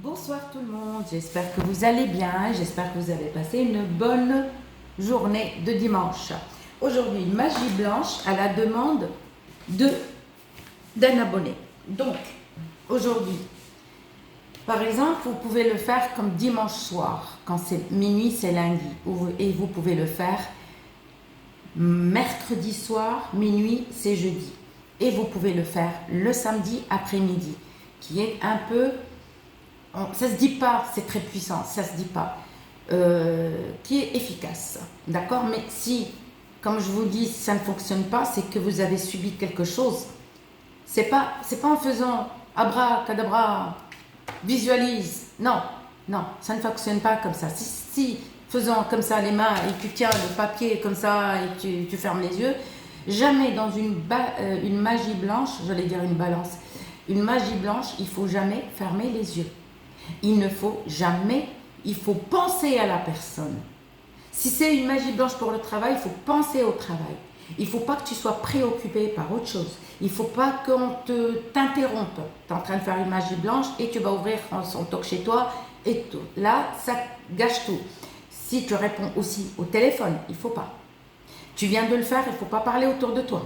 Bonsoir tout le monde, j'espère que vous allez bien, j'espère que vous avez passé une bonne journée de dimanche. Aujourd'hui, magie blanche à la demande d'un abonné. Donc, aujourd'hui, par exemple, vous pouvez le faire comme dimanche soir, quand c'est minuit, c'est lundi, et vous pouvez le faire mercredi soir, minuit, c'est jeudi. Et vous pouvez le faire le samedi après-midi, qui est un peu... ça se dit pas, c'est très puissant, ça se dit pas, qui est efficace, d'accord? Mais si, comme je vous dis, ça ne fonctionne pas, c'est que vous avez subi quelque chose. C'est pas en faisant abracadabra, visualise, non, ça ne fonctionne pas comme ça. Si faisant comme ça les mains et tu tiens le papier comme ça et tu fermes les yeux, jamais dans une magie blanche, j'allais dire une balance, une magie blanche, il faut jamais fermer les yeux. Il ne faut jamais, il faut penser à la personne. Si c'est une magie blanche pour le travail, il faut penser au travail. Il ne faut pas que tu sois préoccupé par autre chose. Il ne faut pas qu'on t'interrompe. Tu es en train de faire une magie blanche et tu vas ouvrir son talk chez toi et tout. Là, ça gâche tout. Si tu réponds aussi au téléphone, il ne faut pas. Tu viens de le faire, il ne faut pas parler autour de toi.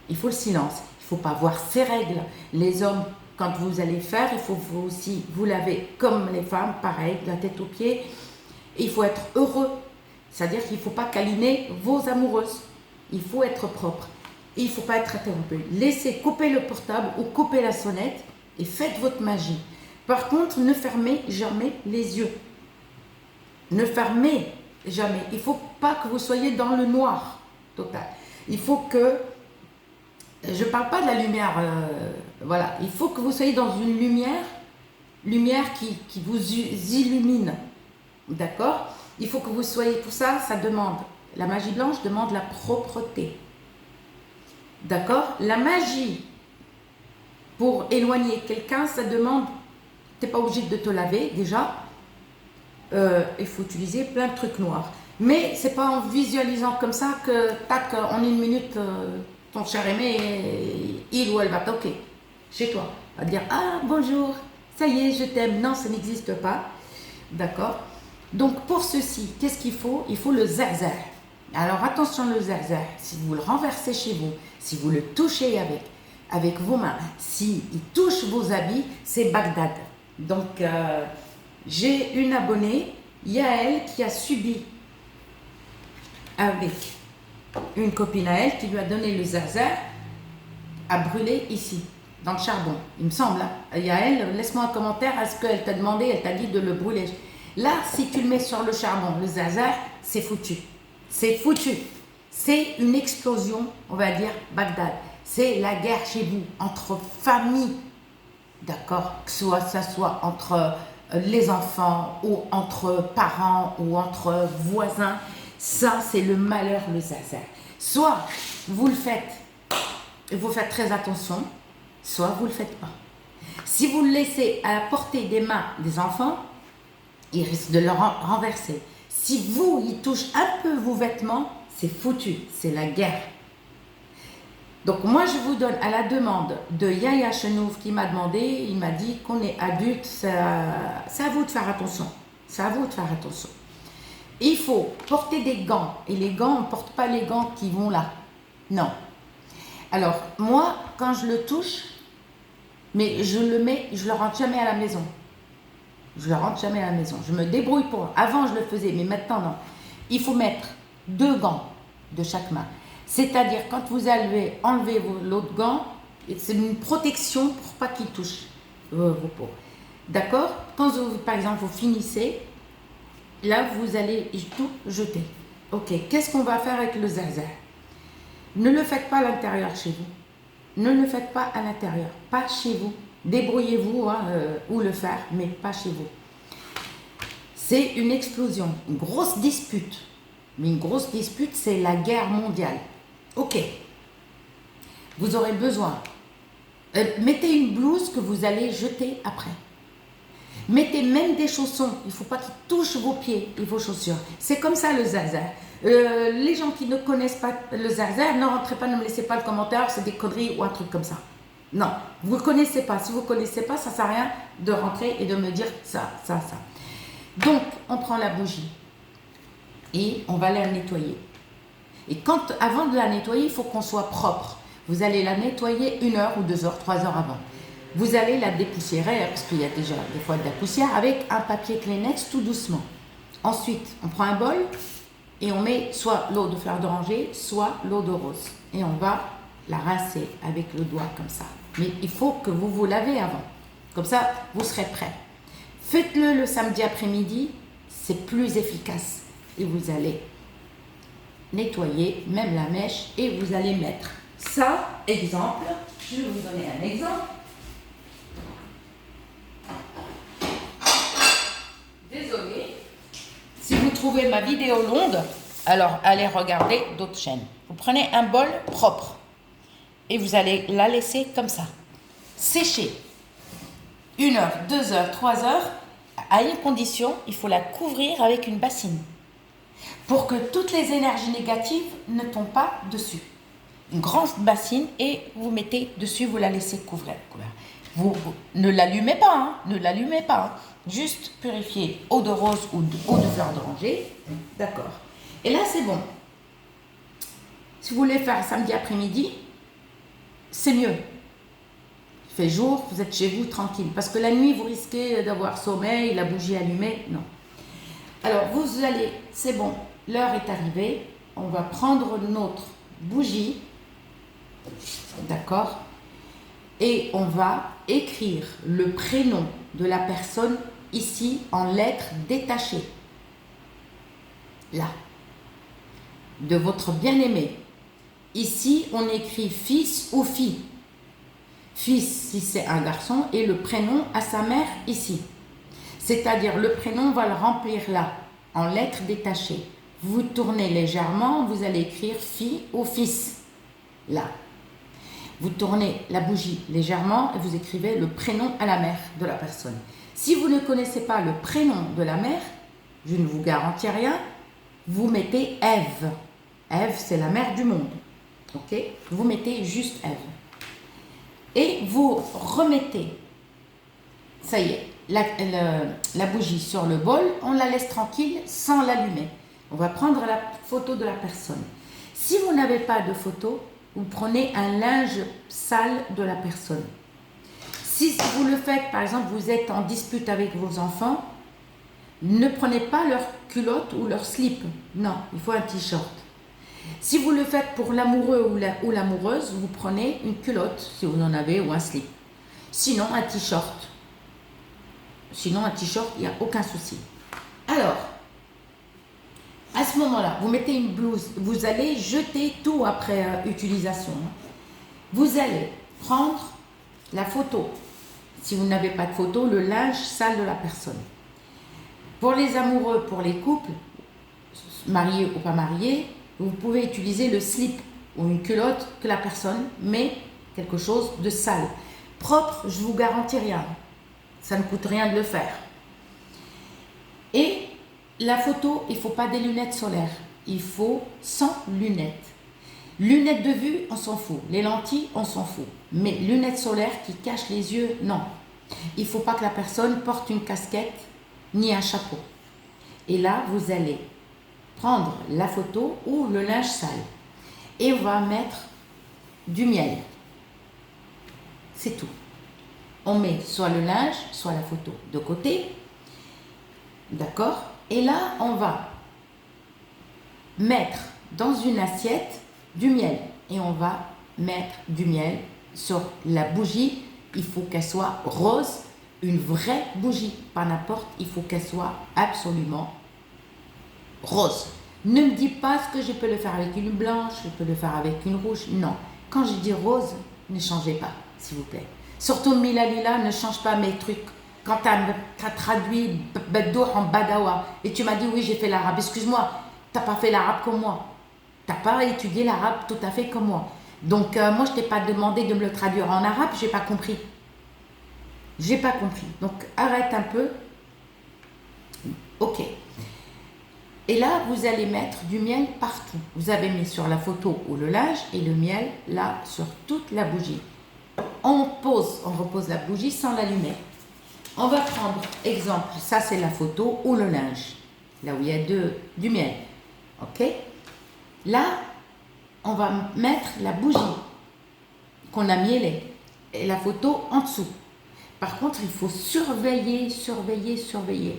Il faut le silence. Il ne faut pas voir ces règles. Les hommes, quand vous allez faire, il faut vous aussi vous laver comme les femmes, pareil, de la tête aux pieds. Et il faut être heureux. C'est-à-dire qu'il ne faut pas câliner vos amoureuses. Il faut être propre. Et il ne faut pas être interrompu. Laissez couper le portable ou couper la sonnette et faites votre magie. Par contre, ne fermez jamais les yeux. Ne fermez jamais. Il ne faut pas que vous soyez dans le noir total. Il faut que... Je ne parle pas de la lumière, voilà. Il faut que vous soyez dans une lumière qui vous illumine. D'accord? Il faut que vous soyez, pour ça, ça demande, la magie blanche demande la propreté. D'accord? La magie, pour éloigner quelqu'un, ça demande, tu n'es pas obligé de te laver déjà, il faut utiliser plein de trucs noirs. Mais ce n'est pas en visualisant comme ça que, tac, en une minute, ton cher aimé, il ou elle va toquer chez toi. Va dire, ah, bonjour, ça y est, je t'aime. Non, ça n'existe pas. D'accord? Donc, pour ceci, qu'est-ce qu'il faut? Il faut le zerzer. Alors, attention, le zerzer, si vous le renversez chez vous, si vous le touchez avec vos mains, s'il touche vos habits, c'est Bagdad. Donc, j'ai une abonnée, Yael, qui a subi avec une copine à elle qui lui a donné le zerzer à brûler ici, dans le charbon. Il me semble, hein. Yael, laisse-moi un commentaire, est-ce qu'elle t'a demandé, elle t'a dit de le brûler? Là, si tu le mets sur le charbon, le zerzer, c'est foutu. C'est foutu. C'est une explosion, on va dire, Bagdad. C'est la guerre chez vous, entre familles. D'accord? Que ça soit entre les enfants, ou entre parents, ou entre voisins. Ça, c'est le malheur, le zerzer. Soit vous le faites, et vous faites très attention, soit vous ne le faites pas. Si vous le laissez à la portée des mains des enfants, il risque de le renverser. Si vous, il touche un peu vos vêtements, c'est foutu, c'est la guerre. Donc moi, je vous donne à la demande de Yaya Chenouf qui m'a demandé, il m'a dit qu'on est adulte, c'est à vous de faire attention. C'est à vous de faire attention. Il faut porter des gants. Et les gants, on ne porte pas les gants qui vont là. Non. Alors, moi, quand je le touche, mais je le rentre jamais à la maison. Je le rentre jamais à la maison. Je me débrouille pour... Avant, je le faisais, mais maintenant, non. Il faut mettre 2 gants de chaque main. C'est-à-dire, quand vous allez enlever l'autre gant, c'est une protection pour pas qu'il touche vos peaux. D'accord? Quand, vous, par exemple, vous finissez, là, vous allez tout jeter. Ok, qu'est-ce qu'on va faire avec le zerzer? Ne le faites pas à l'intérieur chez vous. Ne le faites pas à l'intérieur, pas chez vous. Débrouillez-vous où le faire, mais pas chez vous. C'est une explosion, une grosse dispute. Mais une grosse dispute, c'est la guerre mondiale. Ok, vous aurez besoin. Mettez une blouse que vous allez jeter après. Mettez même des chaussons. Il ne faut pas qu'ils touchent vos pieds et vos chaussures. C'est comme ça le zerzer. Les gens qui ne connaissent pas le zerzer, ne rentrez pas, ne me laissez pas le commentaire, c'est des conneries ou un truc comme ça. Non, vous ne connaissez pas. Si vous ne connaissez pas, ça ne sert à rien de rentrer et de me dire ça, ça, ça. Donc, on prend la bougie et on va la nettoyer. Et avant de la nettoyer, il faut qu'on soit propre. Vous allez la nettoyer 1 heure ou 2 heures, 3 heures avant. Vous allez la dépoussiérer, parce qu'il y a déjà des fois de la poussière, avec un papier Kleenex tout doucement. Ensuite, on prend un bol et on met soit l'eau de fleur d'oranger, soit l'eau de rose. Et on va la rincer avec le doigt comme ça. Mais il faut que vous vous lavez avant. Comme ça, vous serez prêt. Faites-le le samedi après-midi, c'est plus efficace. Et vous allez nettoyer même la mèche et vous allez mettre ça, exemple. Je vais vous donner un exemple. Désolée. Si vous trouvez ma vidéo longue, alors allez regarder d'autres chaînes. Vous prenez un bol propre et vous allez la laisser comme ça, sécher 1 heure, 2 heures, 3 heures, à une condition, il faut la couvrir avec une bassine pour que toutes les énergies négatives ne tombent pas dessus. Une grande bassine et vous mettez dessus, vous la laissez couvrir. Vous ne l'allumez pas, hein, ne l'allumez pas. Hein. Juste purifier eau de rose ou eau de fleur d'oranger. D'accord. Et là, c'est bon. Si vous voulez faire samedi après-midi, c'est mieux. Il fait jour, vous êtes chez vous tranquille. Parce que la nuit, vous risquez d'avoir sommeil, la bougie allumée. Non. Alors, vous allez, c'est bon, l'heure est arrivée. On va prendre notre bougie. D'accord? Et on va écrire le prénom de la personne ici en lettres détachées. Là. De votre bien-aimé. Ici, on écrit fils ou fille. Fils si c'est un garçon et le prénom à sa mère ici. C'est-à-dire le prénom, on va le remplir là, en lettres détachées. Vous tournez légèrement, vous allez écrire fille ou fils. Là. Vous tournez la bougie légèrement et vous écrivez le prénom à la mère de la personne. Si vous ne connaissez pas le prénom de la mère, je ne vous garantis rien, vous mettez Ève. Ève, c'est la mère du monde. Ok? Vous mettez juste Ève. Et vous remettez, ça y est, la bougie sur le bol, on la laisse tranquille sans l'allumer. On va prendre la photo de la personne. Si vous n'avez pas de photo, vous prenez un linge sale de la personne. Si vous le faites, par exemple, vous êtes en dispute avec vos enfants, ne prenez pas leur culotte ou leur slip. Non, il faut un t-shirt. Si vous le faites pour l'amoureux ou l'amoureuse, vous prenez une culotte, si vous en avez, ou un slip. Sinon, un t-shirt. Sinon, un t-shirt, il n'y a aucun souci. Alors, à ce moment-là, vous mettez une blouse, vous allez jeter tout après utilisation. Vous allez prendre la photo. Si vous n'avez pas de photo, le linge sale de la personne. Pour les amoureux, pour les couples, mariés ou pas mariés, vous pouvez utiliser le slip ou une culotte que la personne met quelque chose de sale. Propre, je vous garantis rien. Ça ne coûte rien de le faire. Et la photo, il ne faut pas des lunettes solaires. Il faut sans lunettes. Lunettes de vue, on s'en fout. Les lentilles, on s'en fout. Mais lunettes solaires qui cachent les yeux, non. Il ne faut pas que la personne porte une casquette ni un chapeau. Et là, vous allez prendre la photo ou le linge sale. Et on va mettre du miel. C'est tout. On met soit le linge, soit la photo de côté. D'accord? Et là, on va mettre dans une assiette du miel. Et on va mettre du miel sur la bougie. Il faut qu'elle soit rose, une vraie bougie. Pas n'importe, il faut qu'elle soit absolument rose. Ne me dis pas ce que je peux le faire avec une blanche, je peux le faire avec une rouge. Non. Quand je dis rose, ne changez pas, s'il vous plaît. Surtout Mila Lila, ne change pas mes trucs. Quand tu as traduit Bedou en Badawa et tu m'as dit oui, j'ai fait l'arabe. Excuse-moi, tu n'as pas fait l'arabe comme moi. Tu n'as pas étudié l'arabe tout à fait comme moi. Donc, moi, je ne t'ai pas demandé de me le traduire en arabe, je n'ai pas compris. J'ai pas compris. Donc, arrête un peu. Ok. Et là, vous allez mettre du miel partout. Vous avez mis sur la photo ou le linge et le miel là sur toute la bougie. on repose la bougie sans l'allumer. On va prendre, exemple, ça c'est la photo ou le linge, là où il y a du miel. Ok? Là, on va mettre la bougie qu'on a mielée et la photo en dessous. Par contre, il faut surveiller,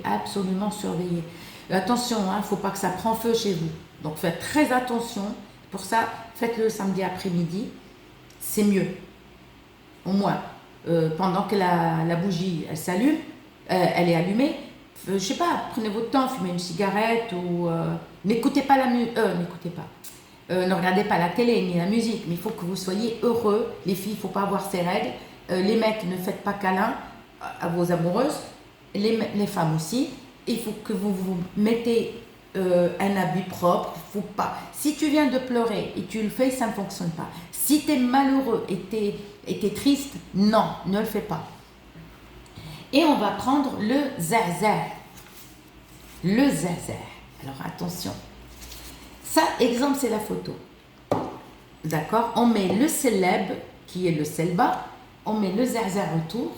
absolument surveiller. Attention, il ne faut pas que ça prenne feu chez vous. Donc faites très attention. Pour ça, faites-le samedi après-midi. C'est mieux. Au moins, pendant que la bougie elle s'allume, elle est allumée, je sais pas, prenez votre temps, fumez une cigarette ou n'écoutez pas n'écoutez pas. Ne regardez pas la télé ni la musique, mais il faut que vous soyez heureux. Les filles, il ne faut pas avoir ces règles. Les mecs, ne faites pas câlin à vos amoureuses. Les femmes aussi. Il faut que vous vous mettez un habit propre. Faut pas. Si tu viens de pleurer et tu le fais, ça ne fonctionne pas. Si tu es malheureux et tu es triste, non, ne le fais pas. Et on va prendre le zaza. Le zaza. Alors attention. Ça, exemple, c'est la photo. D'accord? On met le célèbre, qui est le selba. On met le zaza autour.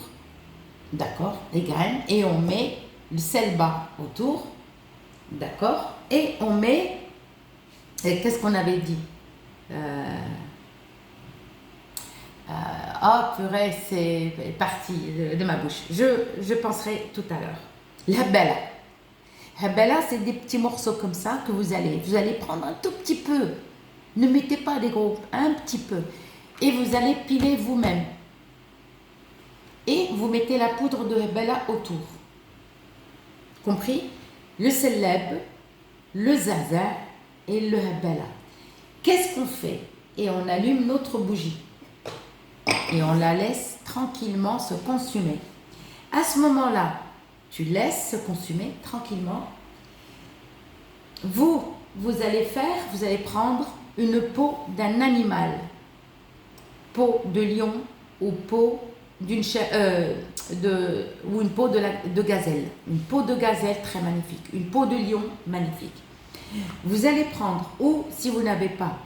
D'accord? Les graines. Et on met le selba autour. D'accord? Et on met... Qu'est-ce qu'on avait dit? Purée, c'est parti de ma bouche. Je penserai tout à l'heure. La bella. La bella, c'est des petits morceaux comme ça que vous allez prendre un tout petit peu. Ne mettez pas des gros, un petit peu. Et vous allez piler vous-même. Et vous mettez la poudre de bella autour. Compris? Le célèbre, le zaza et le bella. Qu'est-ce qu'on fait? Et on allume notre bougie. Et on la laisse tranquillement se consumer. À ce moment-là, tu laisses se consumer tranquillement. Vous allez prendre une peau d'un animal. Peau de lion ou peau d'une ou une peau de gazelle. Une peau de gazelle très magnifique. Une peau de lion magnifique. Vous allez prendre, ou si vous n'avez pas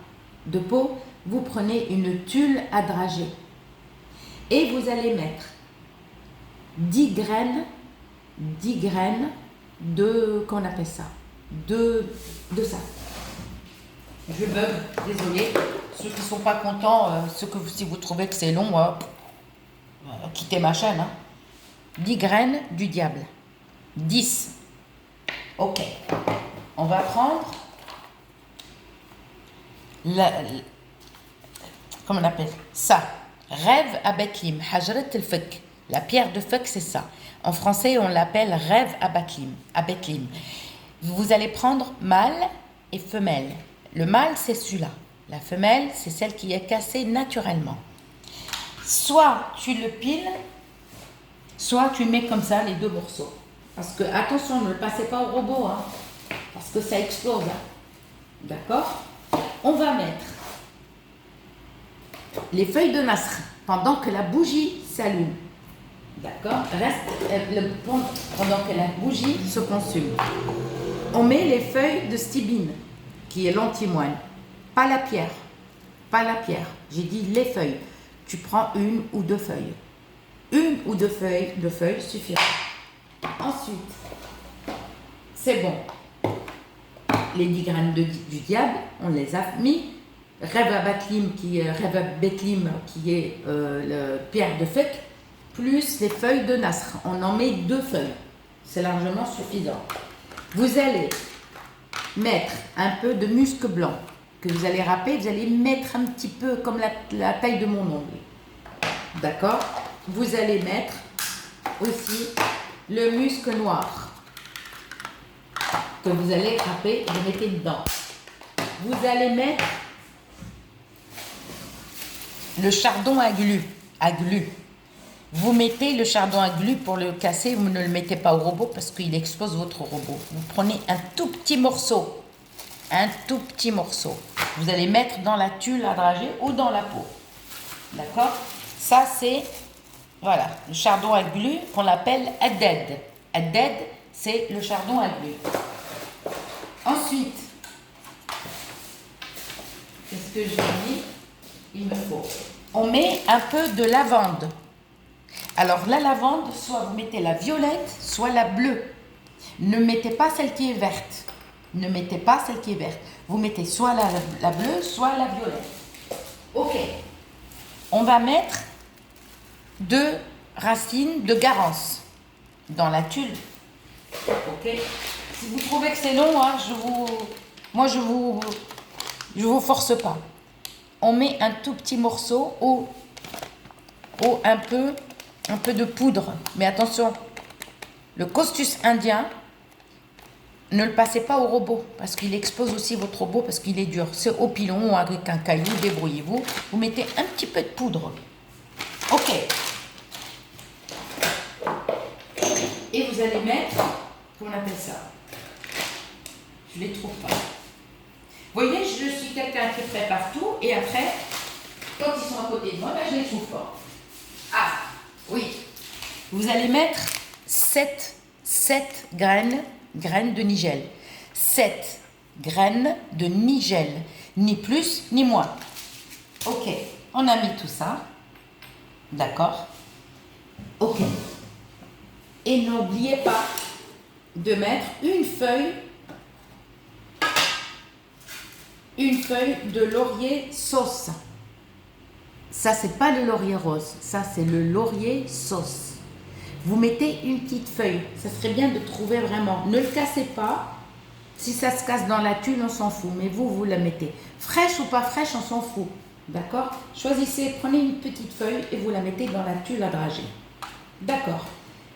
de peau, vous prenez une tulle à drager. Et vous allez mettre 10 graines de, qu'on appelle ça, de ça. Je bug, désolé. Ceux qui ne sont pas contents, si vous trouvez que c'est long, quittez ma chaîne. 10 graines du diable. 10. Ok. On va prendre comment on appelle ça? Rêve à Betlim, Hajrat el-Fek. La pierre de Fek, c'est ça. En français, on l'appelle rêve à Betlim. Vous allez prendre mâle et femelle. Le mâle, c'est celui-là. La femelle, c'est celle qui est cassée naturellement. Soit tu le piles, soit tu mets comme ça les deux morceaux. Parce que, attention, ne le passez pas au robot, hein, parce que ça explose. Hein. D'accord? On va mettre les feuilles de nasr pendant que la bougie s'allume. D'accord? Reste pendant que la bougie se consume. On met les feuilles de stibine, qui est l'antimoine. Pas la pierre. J'ai dit les feuilles. Tu prends une ou deux feuilles. Une ou deux feuilles suffira. Ensuite, c'est bon. Les 10 graines du diable, on les a mis. Rêve à Betlim, qui est le pierre de Fek, plus les feuilles de nasr. On en met 2 feuilles. C'est largement suffisant. Vous allez mettre un peu de musc blanc que vous allez râper. Vous allez mettre un petit peu comme la taille de mon ongle. D'accord? Vous allez mettre aussi le musc noir que vous allez râper. Vous mettez dedans. Vous allez mettre le chardon à glu. Vous mettez le chardon à glu pour le casser. Vous ne le mettez pas au robot parce qu'il expose votre robot. Vous prenez un tout petit morceau. Vous allez mettre dans la tulle à drager ou dans la peau. D'accord? Ça, c'est, voilà, le chardon à glu qu'on appelle added. Added, c'est le chardon à glu. Ensuite, qu'est-ce que j'ai dit? Il me faut on met un peu de lavande. Alors la lavande, soit vous mettez la violette, soit la bleue. Ne mettez pas celle qui est verte. Ne mettez pas celle qui est verte. Vous mettez soit la bleue, soit la violette. Ok. On va mettre 2 racines de garance dans la tulle. Ok. Si vous trouvez que c'est long, hein, je vous force pas. On met un tout petit morceau ou un peu de poudre. Mais attention, le costus indien, ne le passez pas au robot parce qu'il expose aussi votre robot parce qu'il est dur. C'est au pilon ou avec un caillou, débrouillez-vous. Vous mettez un petit peu de poudre. Ok. Et vous allez mettre, comment on appelle ça? Je ne les trouve pas. Vous voyez, je suis quelqu'un qui prépare tout et après, quand ils sont à côté de moi, ben, je les trouve pas. Ah, oui. Vous allez mettre 7 graines de nigel. 7 graines de nigel. Ni plus, ni moins. Ok, on a mis tout ça. D'accord. Ok. Et n'oubliez pas de mettre une feuille de laurier sauce. Ça, c'est pas le laurier rose. Ça, c'est le laurier sauce. Vous mettez une petite feuille. Ça serait bien de trouver vraiment. Ne le cassez pas. Si ça se casse dans la tuile, on s'en fout. Mais vous la mettez. Fraîche ou pas fraîche, on s'en fout. D'accord? Choisissez, prenez une petite feuille et vous la mettez dans la tuile à drager. D'accord.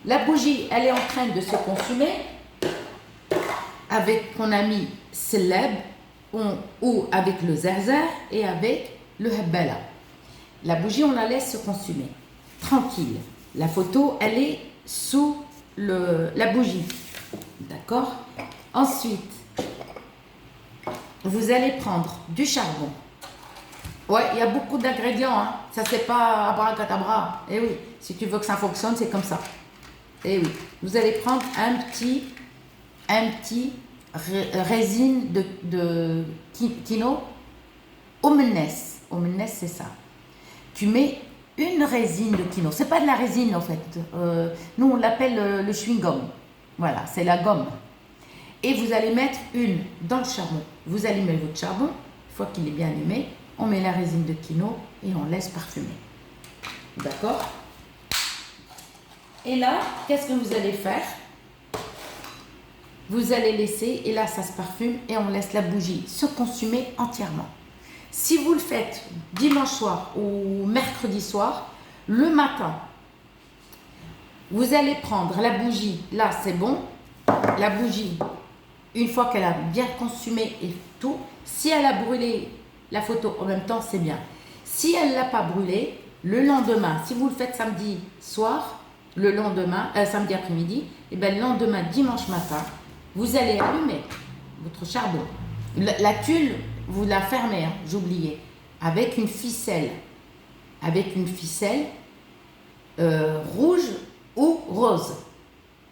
La bougie, elle est en train de se consumer. Avec qu'on a mis celeb ou avec le zerzer et avec le habbala. La bougie, on la laisse se consumer. Tranquille. La photo, elle est sous la bougie. D'accord? Ensuite, vous allez prendre du charbon. Ouais, il y a beaucoup d'ingrédients. Hein. Ça, c'est pas abracadabra. Eh oui, si tu veux que ça fonctionne, c'est comme ça. Eh oui. Vous allez prendre un petit résine de quinoa. Omnes, c'est ça. Tu mets une résine de quinoa. C'est pas de la résine en fait. Nous on l'appelle le chewing-gum. Voilà, c'est la gomme. Et vous allez mettre une dans le charbon. Vous allumez votre charbon. Une fois qu'il est bien allumé, on met la résine de quinoa et on laisse parfumer. D'accord? Et là, qu'est-ce que vous allez faire? Vous allez laisser, et là ça se parfume, et on laisse la bougie se consumer entièrement. Si vous le faites dimanche soir ou mercredi soir, le matin, vous allez prendre la bougie, là c'est bon, la bougie, une fois qu'elle a bien consumé et tout, si elle a brûlé la photo en même temps, c'est bien. Si elle ne l'a pas brûlé, le lendemain, si vous le faites samedi soir, le lendemain, samedi après-midi, et bien le lendemain, dimanche matin, vous allez allumer votre charbon. La tuile, vous la fermez, hein, j'oubliais, avec une ficelle. Rouge ou rose.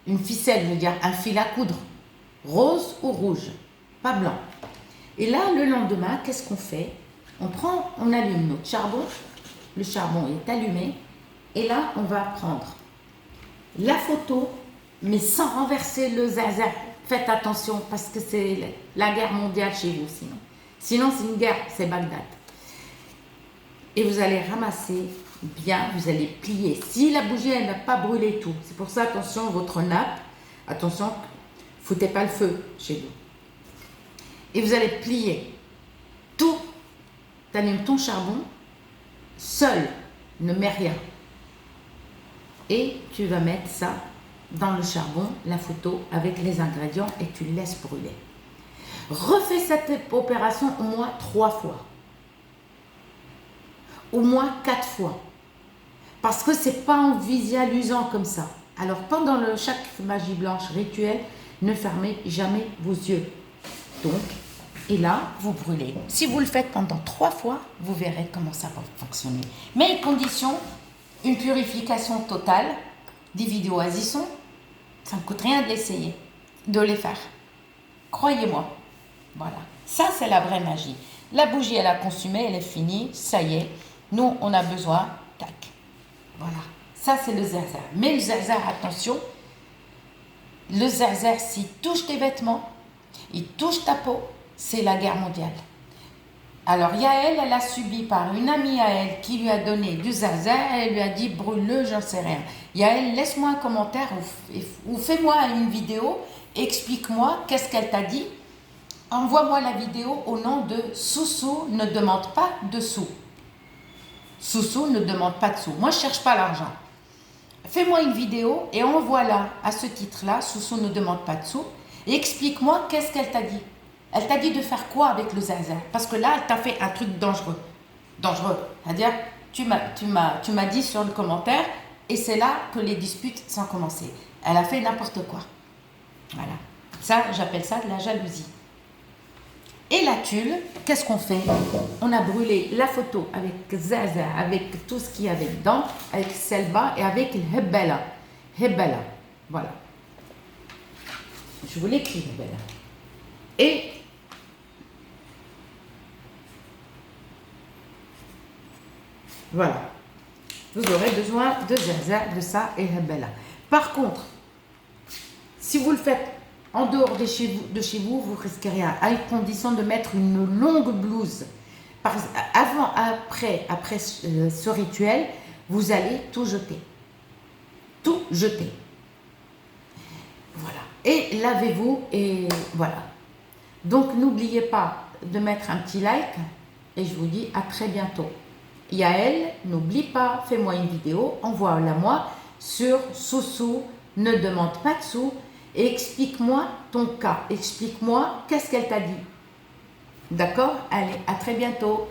Une ficelle, je veux dire un fil à coudre. Rose ou rouge, pas blanc. Et là, le lendemain, qu'est-ce qu'on fait? On allume notre charbon. Le charbon est allumé. Et là, on va prendre la photo, mais sans renverser le zaza. Faites attention parce que c'est la guerre mondiale chez vous sinon. Sinon, c'est une guerre, c'est Bagdad. Et vous allez ramasser bien, vous allez plier. Si la bougie, elle n'a pas brûlé tout, c'est pour ça, attention, votre nappe, attention, foutez pas le feu chez vous. Et vous allez plier tout. Tu allumes ton charbon, seul, ne mets rien. Et tu vas mettre ça dans le charbon, la photo avec les ingrédients et tu laisses brûler. Refais cette opération au moins 3 fois. Au moins 4 fois. Parce que c'est pas en visualisant comme ça. Alors pendant chaque magie blanche rituelle, ne fermez jamais vos yeux. Donc, et là, vous brûlez. Si vous le faites pendant 3 fois, vous verrez comment ça va fonctionner. Mais condition, une purification totale des vidéos Azisson, ça ne coûte rien de l'essayer, de les faire. Croyez-moi. Voilà. Ça, c'est la vraie magie. La bougie, elle a consumé, elle est finie, ça y est. Nous, on a besoin, tac, voilà. Ça, c'est le zerzer. Mais le zerzer, attention, le zerzer, s'il touche tes vêtements, il touche ta peau, c'est la guerre mondiale. Alors, Yael, elle a subi par une amie à elle qui lui a donné du zerzer, elle lui a dit brûle-le, j'en sais rien. Yael, laisse-moi un commentaire ou fais-moi une vidéo, explique-moi qu'est-ce qu'elle t'a dit. Envoie-moi la vidéo au nom de Soussou ne demande pas de sous. Soussou ne demande pas de sous. Moi, je ne cherche pas l'argent. Fais-moi une vidéo et envoie-la à ce titre-là, Soussou ne demande pas de sous, et explique-moi qu'est-ce qu'elle t'a dit. Elle t'a dit de faire quoi avec le zerzer? Parce que là, elle t'a fait un truc dangereux. Dangereux. C'est-à-dire, tu m'as dit sur le commentaire, et c'est là que les disputes sont commencées. Elle a fait n'importe quoi. Voilà. Ça, j'appelle ça de la jalousie. Et la tulle, qu'est-ce qu'on fait? On a brûlé la photo avec zerzer, avec tout ce qu'il y avait dedans, avec Selba et avec le Hebela. Hebela. Voilà. Je vous l'écris, Hebela. Et voilà. Vous aurez besoin de zerzer, de ça et Hebela. Par contre, si vous le faites en dehors de chez vous, vous risquez rien, à une condition de mettre une longue blouse. Après ce rituel, vous allez tout jeter. Tout jeter. Voilà. Et lavez-vous et voilà. Donc, n'oubliez pas de mettre un petit like et je vous dis à très bientôt. Yael, n'oublie pas, fais-moi une vidéo, envoie-la moi sur Soussou, ne demande pas de sous. Et explique-moi ton cas. Explique-moi qu'est-ce qu'elle t'a dit. D'accord? Allez, à très bientôt.